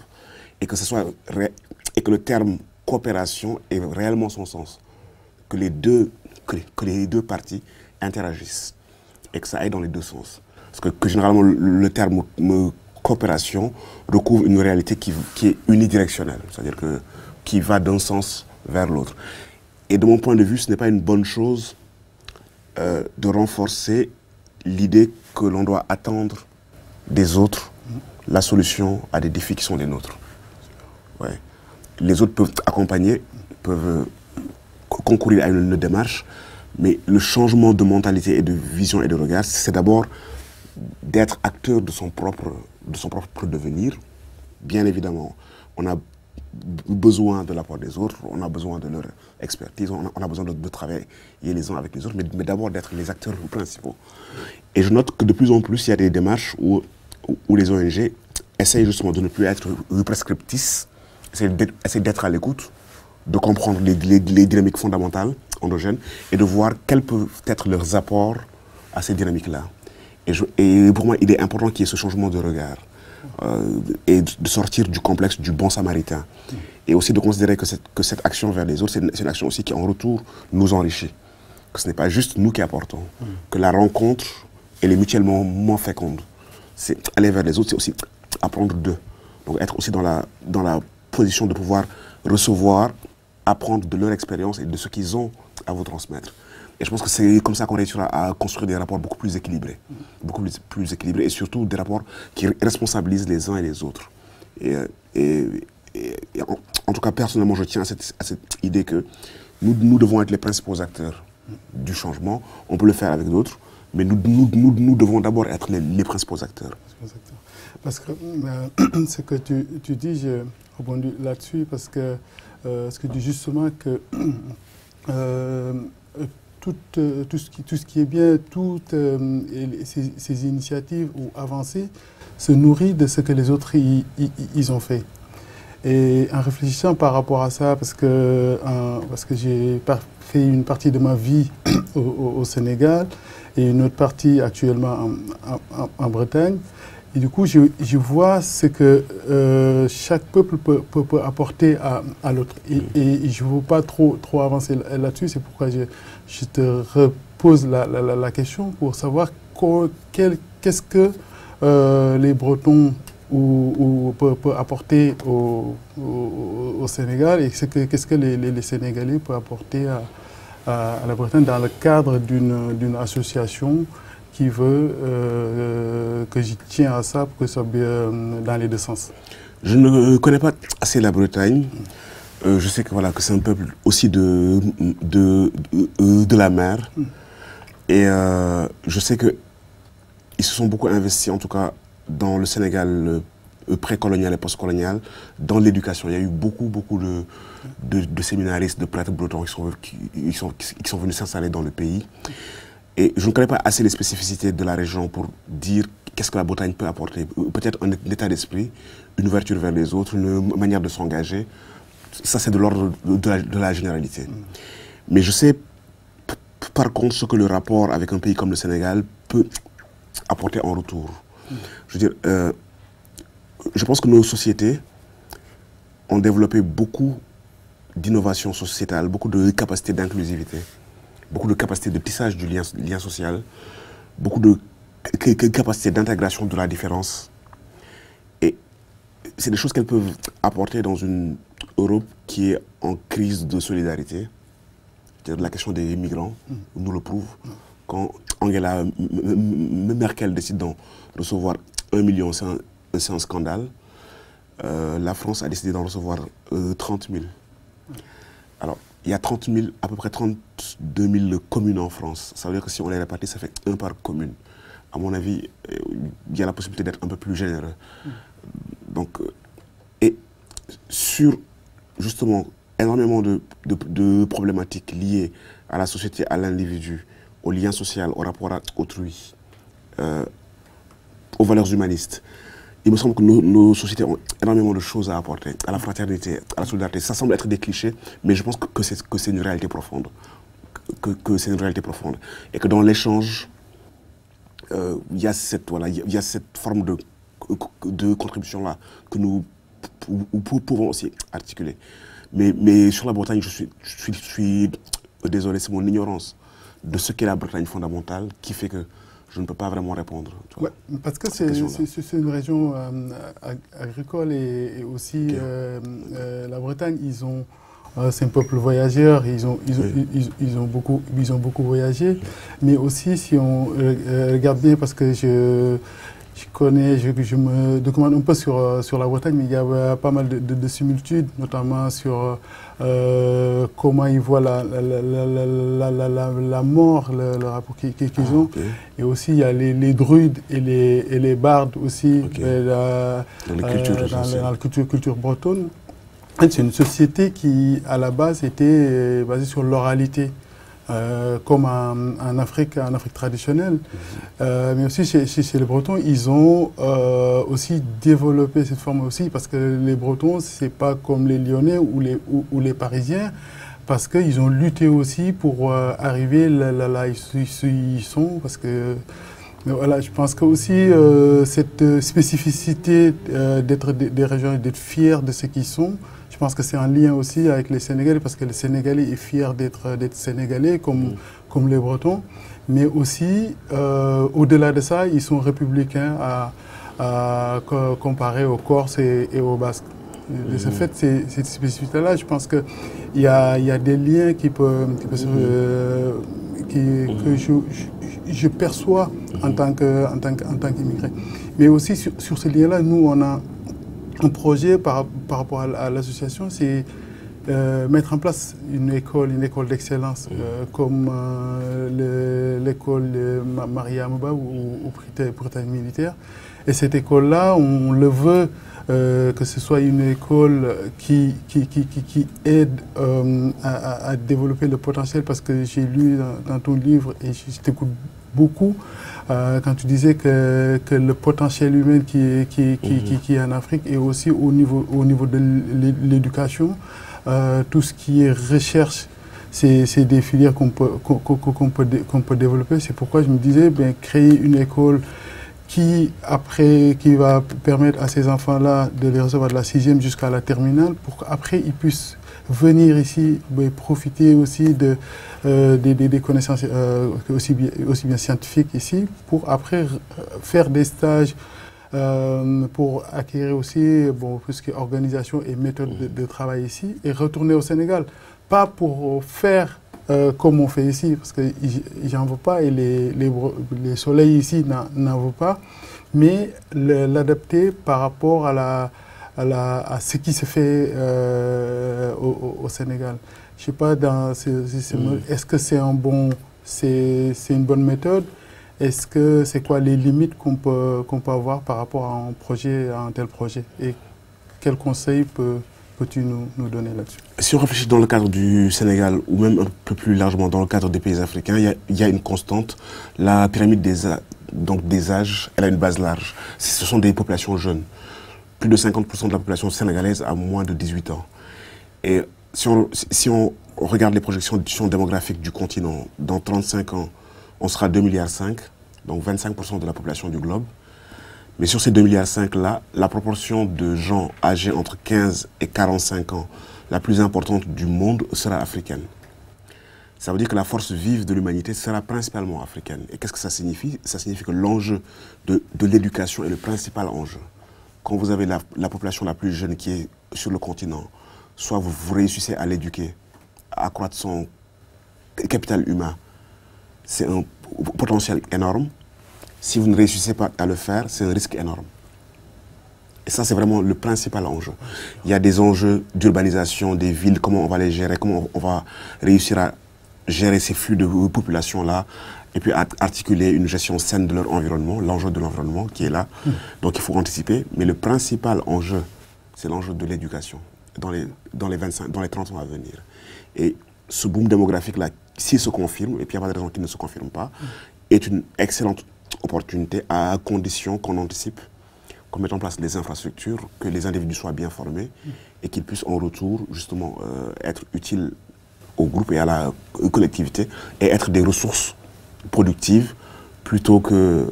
Et que le terme coopération ait réellement son sens. Que les deux parties interagissent. Et que ça aille dans les deux sens. Parce que généralement, le terme coopération recouvre une réalité qui est unidirectionnelle. C'est-à-dire qui va d'un sens vers l'autre. Et de mon point de vue, ce n'est pas une bonne chose de renforcer l'idée que l'on doit attendre des autres la solution à des défis qui sont les nôtres. Ouais. Les autres peuvent accompagner, peuvent concourir à une démarche, mais le changement de mentalité et de vision et de regard, c'est d'abord d'être acteur de son propre devenir. Bien évidemment, on a besoin de l'apport des autres, on a besoin de leur expertise, on a besoin de travailler les uns avec les autres, mais d'abord d'être les acteurs principaux. Et je note que de plus en plus, il y a des démarches où les ONG essayent justement de ne plus être prescriptrices, essayent d'être à l'écoute, de comprendre les dynamiques fondamentales endogènes et de voir quels peuvent être leurs apports à ces dynamiques-là. Et pour moi, il est important qu'il y ait ce changement de regard et de sortir du complexe du bon samaritain. Et aussi de considérer que cette action vers les autres, c'est une action aussi qui, en retour, nous enrichit. Que ce n'est pas juste nous qui apportons. Que la rencontre, elle est mutuellement moins féconde. C'est aller vers les autres, c'est aussi apprendre d'eux. Donc être aussi dans la position de pouvoir recevoir, apprendre de leur expérience et de ce qu'ils ont à vous transmettre. Et je pense que c'est comme ça qu'on réussira à construire des rapports beaucoup plus équilibrés. Beaucoup plus équilibrés et surtout des rapports qui responsabilisent les uns et les autres. En tout cas, personnellement, je tiens à cette idée que nous devons être les principaux acteurs du changement. On peut le faire avec d'autres, mais nous devons d'abord être les principaux acteurs. Parce que ce que tu dis, je rebondis là-dessus, parce que ce que tu dis justement que tout ce qui est bien, toutes ces initiatives ou avancées se nourrit de ce que les autres ils ont fait. Et en réfléchissant par rapport à ça, parce que j'ai fait une partie de ma vie au Sénégal et une autre partie actuellement en Bretagne, et du coup, je vois ce que chaque peuple peut apporter à l'autre. Et je ne veux pas trop avancer là-dessus. C'est pourquoi je te repose la question pour savoir qu'est-ce que les Bretons peuvent apporter au Sénégal et qu'est-ce que les Sénégalais peuvent apporter à la Bretagne dans le cadre d'une association qui veut que j'y tiens à ça pour que ce soit bien dans les deux sens. Je ne connais pas assez la Bretagne. Je sais que, que c'est un peuple aussi de la mer. Et je sais qu'ils se sont beaucoup investis, en tout cas dans le Sénégal précolonial et postcolonial, dans l'éducation. Il y a eu beaucoup de séminaristes, de prêtres bretons qui sont venus s'installer dans le pays. Et je ne connais pas assez les spécificités de la région pour dire qu'est-ce que la Bretagne peut apporter. Peut-être un état d'esprit, une ouverture vers les autres, une manière de s'engager. Ça, c'est de l'ordre de la généralité. Mais je sais, par contre, ce que le rapport avec un pays comme le Sénégal peut apporter en retour. Je veux dire, je pense que nos sociétés ont développé beaucoup d'innovation sociétale, beaucoup de capacités d'inclusivité, beaucoup de capacités de tissage du lien social, beaucoup de capacités d'intégration de la différence. Et c'est des choses qu'elles peuvent apporter dans une Europe qui est en crise de solidarité. La question des migrants nous le prouve. Quand Angela Merkel décide d'en recevoir 1 million, c'est un scandale. La France a décidé d'en recevoir 30 000. Alors, il y a à peu près 32 000 communes en France. Ça veut dire que si on les répartit, ça fait 1 par commune. À mon avis, il y a la possibilité d'être un peu plus généreux. Donc, et sur, justement, énormément de problématiques liées à la société, à l'individu, au lien social, au rapport à autrui, aux valeurs humanistes. Il me semble que nos sociétés ont énormément de choses à apporter, à la fraternité, à la solidarité. Ça semble être des clichés, mais je pense que c'est une réalité profonde. Que c'est une réalité profonde. Et que dans l'échange, il y a cette forme de contribution-là que nous pouvons aussi articuler. Mais sur la Bretagne, je suis désolé, c'est mon ignorance de ce qu'est la Bretagne fondamentale qui fait que je ne peux pas vraiment répondre. Ouais, parce que c'est une région agricole et aussi la Bretagne, c'est un peuple voyageur, ils ont beaucoup voyagé, mais aussi si on regarde bien, parce que je me documente un peu sur la Bretagne, mais il y a pas mal de similitudes, notamment sur comment ils voient la mort, le rapport qu'ils ont. Okay. Et aussi, il y a les druides et les bardes aussi dans la culture bretonne. C'est une société qui, à la base, était basée sur l'oralité. Comme en Afrique traditionnelle. Mais aussi chez les Bretons, ils ont aussi développé cette forme aussi, parce que les Bretons, c'est pas comme les Lyonnais ou les Parisiens. parce qu'ils ont lutté aussi pour arriver là ils sont, parce que voilà, je pense que aussi cette spécificité d'être des régions et d'être fiers de ce qu'ils sont, je pense que c'est en lien aussi avec les Sénégalais, parce que les Sénégalais est fier d'être Sénégalais comme les Bretons, mais aussi au-delà de ça, ils sont républicains comparé aux Corses et aux Basques. De ce fait, cette spécificité-là, je pense qu'il y a des liens que je perçois en tant qu'immigré. Mais aussi sur ce lien-là, nous, on a un projet par rapport à l'association, c'est mettre en place une école d'excellence comme l'école de Maria Mouba ou Prytanée militaire. Et cette école-là, on le veut que ce soit une école qui aide à développer le potentiel, parce que j'ai lu dans ton livre et je t'écoute beaucoup quand tu disais que le potentiel humain qui est en Afrique est aussi au niveau de l'éducation. Tout ce qui est recherche, c'est des filières qu'on peut développer. C'est pourquoi je me disais, créer une école qui va permettre à ces enfants-là de les recevoir de la 6e jusqu'à la terminale, pour qu'après ils puissent venir ici, profiter aussi des connaissances aussi bien scientifiques ici, pour après faire des stages pour acquérir aussi tout ce qui est organisation et méthode de travail ici, et retourner au Sénégal. Pas pour faire comme on fait ici, parce que j'en veux pas et les soleils ici n'en veulent pas, mais l'adapter par rapport à ce qui se fait au Sénégal. Je sais pas, est-ce que c'est une bonne méthode? Est-ce que c'est quoi les limites qu'on peut avoir par rapport à un tel projet? Et quels conseils peux-tu nous donner là-dessus? Si on réfléchit dans le cadre du Sénégal, ou même un peu plus largement dans le cadre des pays africains, il y a une constante. La pyramide des âges, elle a une base large. Ce sont des populations jeunes. Plus de 50% de la population sénégalaise a moins de 18 ans. Et si on regarde les projections démographiques du continent, dans 35 ans, on sera 2,5 milliards, donc 25% de la population du globe. Mais sur ces 2,5 milliards là, la proportion de gens âgés entre 15 et 45 ans, la plus importante du monde, sera africaine. Ça veut dire que la force vive de l'humanité sera principalement africaine. Et qu'est-ce que ça signifie? Ça signifie que l'enjeu de l'éducation est le principal enjeu. Quand vous avez la population la plus jeune qui est sur le continent, soit vous réussissez à l'éduquer, à accroître son capital humain, c'est un potentiel énorme. Si vous ne réussissez pas à le faire, c'est un risque énorme. Et ça, c'est vraiment le principal enjeu. Il y a des enjeux d'urbanisation des villes, comment on va les gérer, comment on va réussir à gérer ces flux de population-là, et puis articuler une gestion saine de leur environnement, l'enjeu de l'environnement qui est là. Donc il faut anticiper. Mais le principal enjeu, c'est l'enjeu de l'éducation dans les 30 ans à venir. Et ce boom démographique-là, s'il se confirme, et puis il n'y a pas de raison qu'il ne se confirme pas, est une excellente opportunité à condition qu'on anticipe, qu'on mette en place des infrastructures, que les individus soient bien formés et qu'ils puissent en retour justement être utiles au groupe et à la collectivité et être des ressources productives plutôt qu'un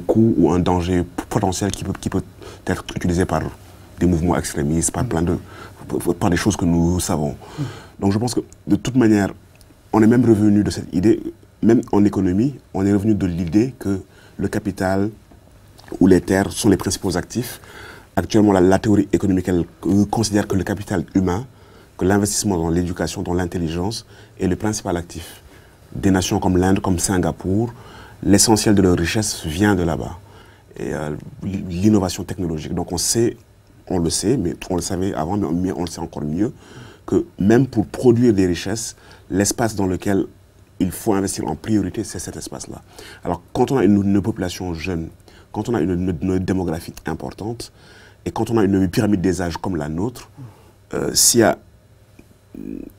coût ou un danger potentiel qui peut être utilisé par des mouvements extrémistes, par des choses que nous savons. Donc je pense que de toute manière, on est même revenu de cette idée, même en économie, on est revenu de l'idée que le capital ou les terres sont les principaux actifs. Actuellement, la théorie économique, elle considère que le capital humain, que l'investissement dans l'éducation, dans l'intelligence, est le principal actif. Des nations comme l'Inde, comme Singapour, l'essentiel de leur richesse vient de là-bas. Et l'innovation technologique. Donc on le sait, mais on le savait avant, mais on le sait encore mieux, que même pour produire des richesses, l'espace dans lequel il faut investir en priorité, c'est cet espace-là. Alors, quand on a une population jeune, quand on a une démographie importante, et quand on a une pyramide des âges comme la nôtre, s'il y a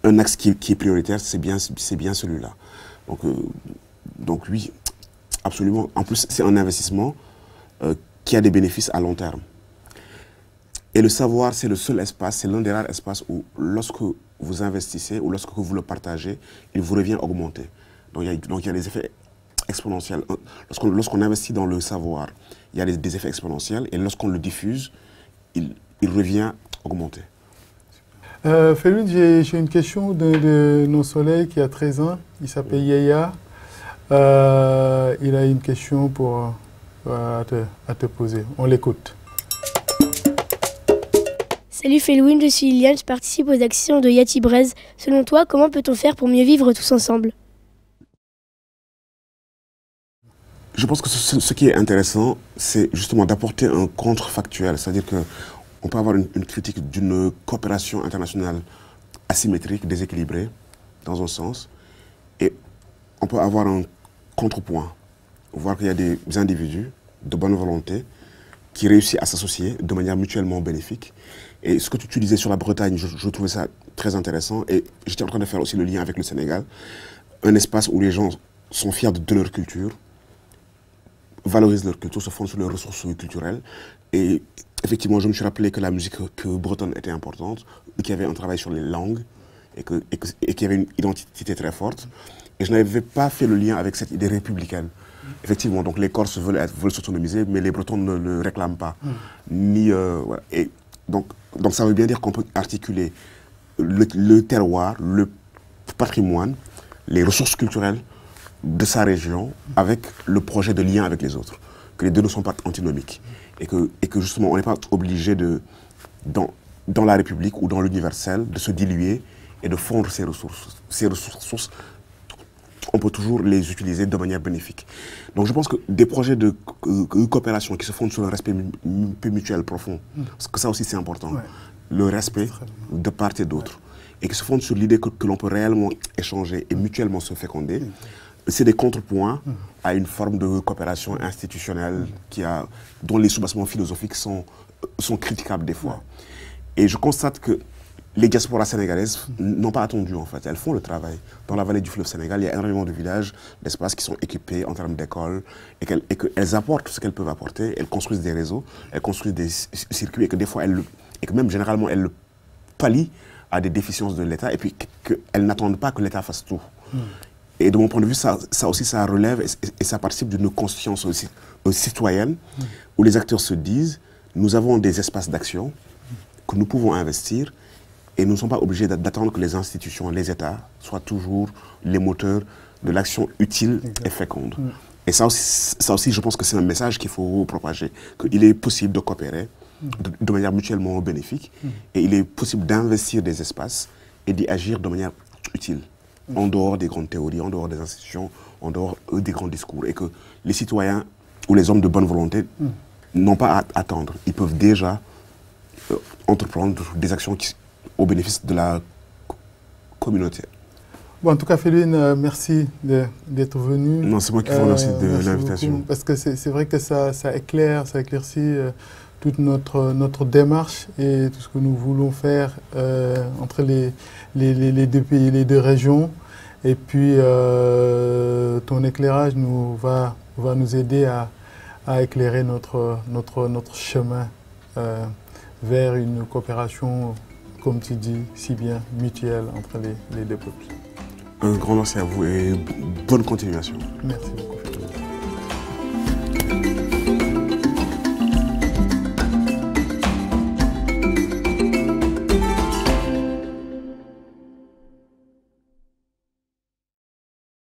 un axe qui est prioritaire, c'est bien celui-là. Donc oui, absolument. En plus, c'est un investissement qui a des bénéfices à long terme. Et le savoir, c'est le seul espace, c'est l'un des rares espaces où, lorsque vous investissez ou lorsque vous le partagez, il vous revient augmenter. Donc il y a des effets exponentiels. Lorsqu'on investit dans le savoir, il y a des effets exponentiels, et lorsqu'on le diffuse, il revient augmenter. Felwine, j'ai une question de nos soleils qui a 13 ans. Il s'appelle Yaya. Il a une question à te poser. On l'écoute. Salut Felwine, je suis Liliane, je participe aux actions de Yati Braise. Selon toi, comment peut-on faire pour mieux vivre tous ensemble? Je pense que ce qui est intéressant, c'est justement d'apporter un contrefactuel. C'est-à-dire qu'on peut avoir une critique d'une coopération internationale asymétrique, déséquilibrée, dans un sens, et on peut avoir un contrepoint, voir qu'il y a des individus de bonne volonté qui réussissent à s'associer de manière mutuellement bénéfique. Et ce que tu disais sur la Bretagne, je trouvais ça très intéressant, et j'étais en train de faire aussi le lien avec le Sénégal, un espace où les gens sont fiers de leur culture, valorisent leur culture, se fondent sur leurs ressources culturelles. Et effectivement, je me suis rappelé que la musique bretonne était importante, qu'il y avait un travail sur les langues et qu'il y avait une identité très forte. Et je n'avais pas fait le lien avec cette idée républicaine. Effectivement, donc les Corses veulent s'autonomiser, mais les Bretons ne le réclament pas. Voilà. Et donc ça veut bien dire qu'on peut articuler le terroir, le patrimoine, les ressources culturelles de sa région avec le projet de lien avec les autres, que les deux ne sont pas antinomiques, et que justement on n'est pas obligé dans la République ou dans l'universel de se diluer et de fondre ses ressources. Ces ressources, on peut toujours les utiliser de manière bénéfique. Donc je pense que des projets de coopération qui se fondent sur le respect mutuel profond, parce que ça aussi c'est important, le respect de part et d'autre, et qui se fondent sur l'idée que l'on peut réellement échanger et mutuellement se féconder. C'est des contrepoints à une forme de coopération institutionnelle dont les soubassements philosophiques sont critiquables des fois. Et je constate que les diasporas sénégalaises n'ont pas attendu en fait, elles font le travail. Dans la vallée du fleuve Sénégal, il y a énormément de villages, d'espaces qui sont équipés en termes d'écoles et qu'elles apportent ce qu'elles peuvent apporter, elles construisent des réseaux, elles construisent des circuits et que des fois, et que même généralement, elles le pallient à des déficiences de l'État et puis qu'elles n'attendent pas que l'État fasse tout. Et de mon point de vue, ça aussi, ça relève et ça participe d'une conscience aussi citoyenne où les acteurs se disent, nous avons des espaces d'action que nous pouvons investir et nous ne sommes pas obligés d'attendre que les institutions, les États soient toujours les moteurs de l'action utile et féconde. Et ça aussi, je pense que c'est un message qu'il faut propager, qu'il est possible de coopérer de manière mutuellement bénéfique et il est possible d'investir des espaces et d'y agir de manière utile, en dehors des grandes théories, en dehors des institutions, en dehors des grands discours. Et que les citoyens ou les hommes de bonne volonté n'ont pas à attendre. Ils peuvent déjà entreprendre des actions au bénéfice de la communauté. Bon, en tout cas, Felwine, merci d'être venu. Non, c'est moi qui vous remercie de l'invitation. Parce que c'est vrai que ça éclaircit toute notre démarche et tout ce que nous voulons faire entre les deux pays, les deux régions. Et puis, ton éclairage va nous aider à éclairer notre chemin vers une coopération, comme tu dis, si bien mutuelle entre les deux peuples. Un grand merci à vous et bonne continuation. Merci beaucoup.